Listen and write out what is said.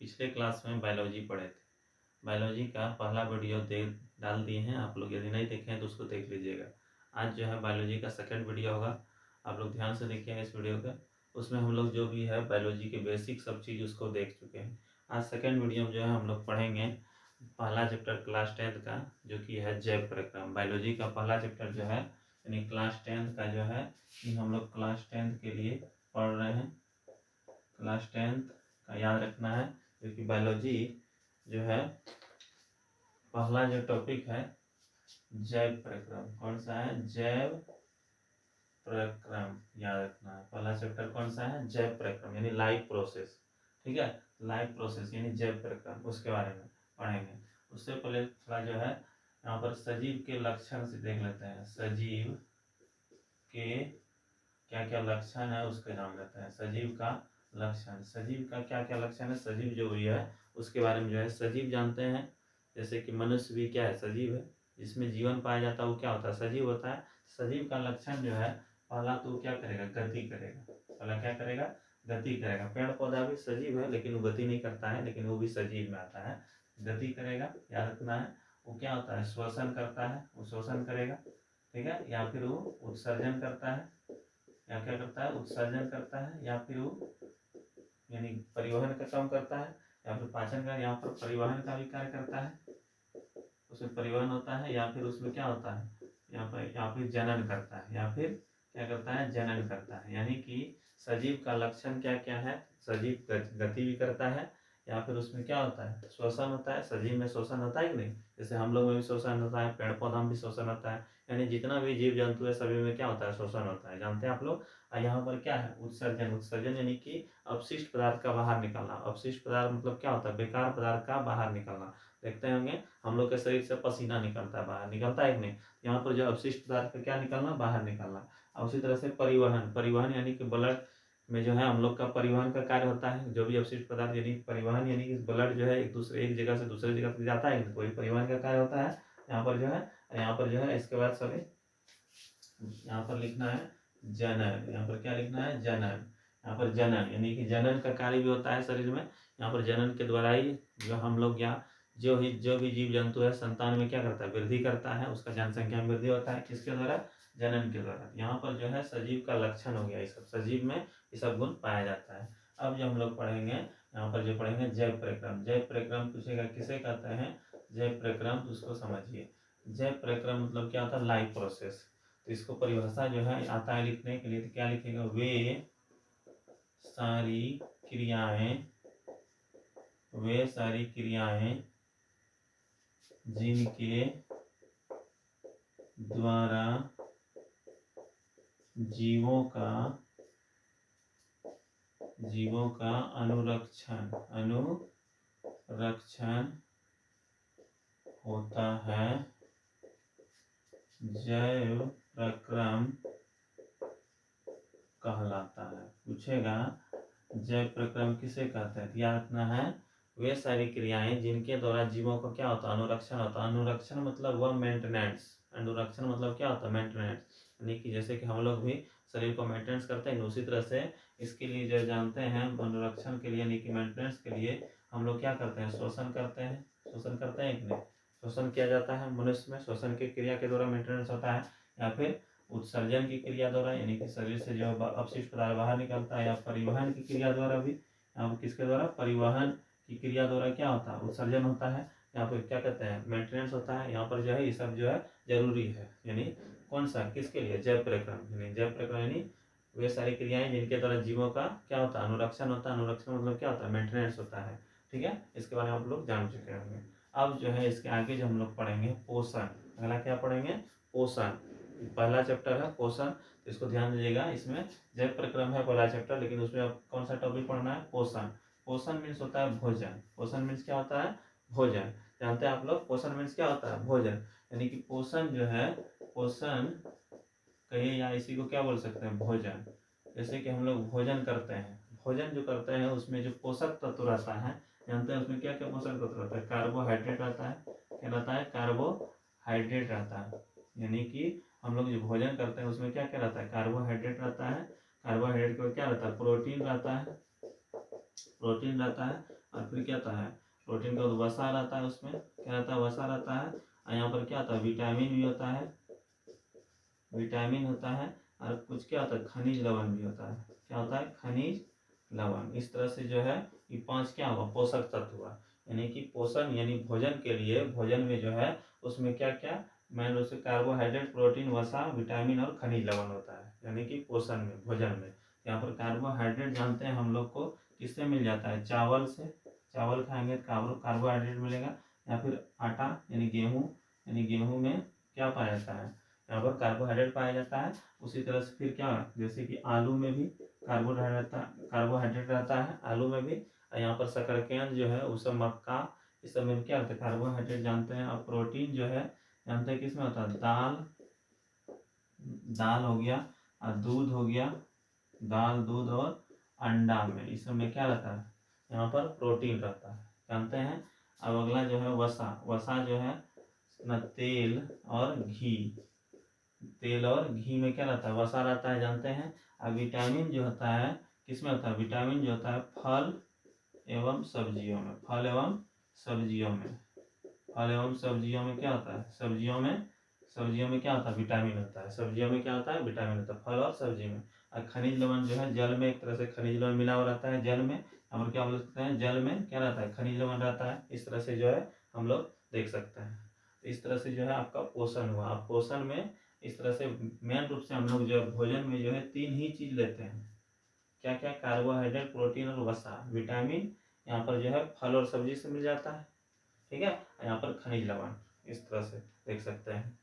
पिछले क्लास में बायोलॉजी पढ़े थे। बायोलॉजी का पहला वीडियो डाल दिए हैं, आप लोग यदि नहीं देखे हैं तो उसको देख लीजिएगा। आज जो है बायोलॉजी का सेकंड वीडियो होगा, आप लोग ध्यान से देखिएगा इस वीडियो का। उसमें हम लोग जो भी है बायोलॉजी के बेसिक सब चीज़ उसको देख चुके हैं। आज सेकंड वीडियो में जो है हम लोग पढ़ेंगे पहला चैप्टर क्लास 10th का, जो कि है जैव प्रक्रम। बायोलॉजी का पहला चैप्टर जो है यानी क्लास 10th का जो है कि हम लोग क्लास 10th के लिए पढ़ रहे हैं। क्लास 10th का याद रखना है, क्योंकि बायोलॉजी जो है पहला जो टॉपिक है जैव प्रक्रम। कौन सा है? जैव प्रक्रम, याद रखना है। पहला चैप्टर कौन सा है? जैव प्रक्रम यानी लाइफ प्रोसेस। ठीक है, लाइफ प्रोसेस यानी जैव प्रक्रम, उसके बारे में पढ़ेंगे। उससे पहले थोड़ा जो है यहाँ पर सजीव के लक्षण से देख लेते हैं। सजीव के क्या क्या लक्षण है उसके जान लेते हैं। सजीव का लक्षण, सजीव का क्या क्या लक्षण है, सजीव जो भी है उसके बारे में जो है सजीव जानते हैं। जैसे कि मनुष्य भी क्या है? सजीव है, जिसमें जीवन पाया जाता है वो क्या होता है? सजीव होता है। सजीव का लक्षण जो है पहला तो क्या करेगा? गति करेगा। पहला क्या करेगा? गति करेगा। पेड़ पौधा भी सजीव है लेकिन वो गति नहीं करता है, लेकिन वो भी सजीव में आता है। गति करेगा, याद रखना है। वो क्या होता है? श्वसन करता है, वो श्वसन करेगा। ठीक है, या फिर वो उत्सर्जन करता है, या क्या करता है? उत्सर्जन करता है, या फिर वो यानी परिवहन का काम करता है, या फिर पाचन का, यहाँ पर परिवहन का भी कार्य करता है, उसमें परिवहन होता है। या फिर उसमें क्या होता है? यहाँ फिर जनन करता है, या फिर क्या करता है? जनन करता है। यानी कि सजीव का लक्षण क्या क्या है? सजीव गति भी करता है, या फिर उसमें क्या होता है? श्वसन होता है। सजीव में श्वसन होता है कि नहीं? जैसे हम लोग में भी श्वसन होता है, पेड़ पौधा में भी श्वसन होता है, यानी जितना भी जीव जंतु है सभी में क्या होता है? श्वसन होता है, जानते हैं आप लोग। और यहाँ पर क्या है? उत्सर्जन। उत्सर्जन यानी कि अपशिष्ट पदार्थ का बाहर निकलना। अपशिष्ट पदार्थ मतलब क्या होता है? बेकार पदार्थ का बाहर निकलना। देखते होंगे हम लोग के शरीर से पसीना निकलता है, बाहर निकलता है कि नहीं? यहाँ पर जो अपशिष्ट पदार्थ का क्या निकलना? बाहर निकलना। और उसी तरह से परिवहन। परिवहन यानी कि ब्लड में जो है हम लोग का परिवहन का कार्य होता है। जो भी अपशिष्ट पदार्थ यानी परिवहन यानी कि ब्लड जो है एक जगह से दूसरे जगह तक जाता है, कोई परिवहन का कार्य होता है यहाँ पर जो है। इसके बाद सॉरी यहाँ पर लिखना है जनन। यहाँ पर क्या लिखना है? जनन। यहाँ पर जनन यानी कि जनन का कार्य भी होता है शरीर में। यहाँ पर जनन के द्वारा ही जो हम लोग या जो भी जीव जंतु है संतान में क्या करता है? वृद्धि करता है, उसका जनसंख्या में वृद्धि होता है। किसके द्वारा? जनन के द्वारा। यहाँ पर जो है सजीव का लक्षण हो गया। ये सब सजीव में ये सब गुण पाया जाता है। अब जो हम लोग पढ़ेंगे यहाँ पर जो पढ़ेंगे जैव प्रक्रम। जैव प्रक्रम पूछेगा किसे कहते हैं? जैव प्रक्रम, उसको समझिए। जैव प्रक्रम मतलब क्या होता है? Life process. तो इसको परिभाषा जो है आता है लिखने के लिए, तो क्या लिखेगा? वे सारी क्रियाएं जिनके द्वारा जीवों का अनुरक्षण होता है, जैव प्रक्रम कहलाता है। पूछेगा जैव प्रक्रम किसे कहते हैं? याद रखना है, वे सारी क्रियाएं जिनके द्वारा जीवों का क्या होता है? अनुरक्षण होता है। अनुरक्षण मतलब वह मेंटेनेंस। अनुरक्षण मतलब क्या होता है? मेंटेनेंस। यानी कि जैसे कि हम लोग भी शरीर को मेंटेनेंस करते हैं, उसी तरह से इसके लिए जो जानते हैं अनुरक्षण के लिए यानी कि मेंटेनेंस के लिए हम लोग क्या करते हैं? शोषण करते हैं। शोषण करते हैं कि नहीं? शोषण किया जाता है मनुष्य में। शोषण की क्रिया के द्वारा मेंटेनेंस होता है, या फिर उत्सर्जन की क्रिया द्वारा यानी कि शरीर से जो अपशिष्ट पदार्थ बाहर निकलता है, या परिवहन की क्रिया द्वारा भी। यहाँ पर किसके द्वारा? परिवहन की क्रिया द्वारा क्या होता है? उत्सर्जन होता है। यहाँ पर क्या कहते हैं? मेंटेनेंस होता है। यहाँ पर जो है ये सब जो है जरूरी है। यानी कौन सा? किसके लिए? जैव प्रक्रम। यानी जैव प्रक्रम यानी वे सारी क्रियाएं जिनके द्वारा जीवों का क्या होता है? अनुरक्षण होता है। अनुरक्षण मतलब क्या होता है? मेंटेनेंस होता है। ठीक है, इसके बारे में आप लोग जान चुके होंगे। अब जो है इसके आगे जो हम लोग पढ़ेंगे पोषण। अगला क्या पढ़ेंगे? पोषण। पहला चैप्टर है पोषण, तो इसको ध्यान दीजिएगा। इसमें जैव प्रक्रम है पहला चैप्टर, लेकिन उसमें अब कौन सा टॉपिक पढ़ना है? पोषण। पोषण मीन्स होता है भोजन। पोषण मीन्स क्या होता है? भोजन। जानते हैं आप लोग पोषण मीन्स क्या होता है? भोजन। यानी कि पोषण जो है, पोषण कहिए या इसी को क्या बोल सकते हैं? भोजन। जैसे कि हम लोग भोजन करते हैं, भोजन जो करते हैं उसमें जो पोषक तत्व रहता है, जानते हैं उसमें क्या क्या पोषक तत्व रहता है? कार्बोहाइड्रेट रहता है। क्या रहता है? कार्बोहाइड्रेट रहता है। यानी कि हम लोग जो भोजन करते हैं उसमें क्या क्या रहता है? कार्बोहाइड्रेट रहता है। कार्बोहाइड्रेट को क्या रहता है? प्रोटीन रहता है। प्रोटीन रहता है। और फिर क्या आता है, प्रोटीन का वसा रहता है, उसमें क्या रहता है, वसा रहता है। और यहाँ पर क्या होता है, विटामिन भी होता है, विटामिन होता है, और कुछ क्या होता है, खनिज लवण भी होता है। क्या होता है, खनिज लवण। इस तरह से जो है ये 5 क्या हुआ, पोषक तत्व हुआ। यानी कि पोषण यानी भोजन के लिए, भोजन में जो है उसमें क्या क्या, मेन रूप से कार्बोहाइड्रेट, प्रोटीन, वसा, विटामिन और खनिज लवण होता है। यानी कि पोषण में, भोजन में यहाँ पर कार्बोहाइड्रेट जानते हैं हम लोग को किससे मिल जाता है, चावल से। चावल खाएंगे तो कार्बोहाइड्रेट मिलेगा। या फिर आटा यानी गेहूँ में क्या पाया जाता है, यहाँ पर कार्बोहाइड्रेट पाया जाता है। उसी तरह से फिर क्या, जैसे कि आलू में भी कार्बोहाइड्रेट रहता है, आलू में भी। और यहाँ पर शकरकंद जो है वो सब, मक्का, इस सब में क्या होता है, कार्बोहाइड्रेट जानते हैं। और प्रोटीन जो है जानते हैं किसमें होता है, दाल हो गया, और दूध हो गया, दाल, दूध और अंडा में, इस सब में क्या रहता है, यहाँ पर प्रोटीन रहता है, जानते हैं। अब अगला जो है वसा। वसा जो है ना, तेल और घी में क्या रहता है, वसा रहता है, जानते हैं। अब विटामिन जो होता है किसमें होता है, विटामिन जो होता है फल एवं सब्जियों में, फल एवं सब्जियों में क्या होता है, सब्जियों में क्या होता है, विटामिन होता है। सब्जियों में क्या होता है, विटामिन होता है, फल और सब्जी में। और खनिज लवण जो है जल में, एक तरह से खनिज लवण मिला हुआ रहता है जल में। हम क्या बोल सकते हैं, जल में क्या रहता है, खनिज लवण रहता है। इस तरह से जो है हम लोग देख सकते हैं। इस तरह से जो है आपका पोषण हुआ। आप पोषण में इस तरह से मेन रूप से हम लोग जो है भोजन में जो है 3 ही चीज लेते हैं। क्या क्या, कार्बोहाइड्रेट, प्रोटीन और वसा। विटामिन यहाँ पर जो है फल और सब्जी से मिल जाता है, ठीक है। यहाँ पर खनिज लवण, इस तरह से देख सकते हैं।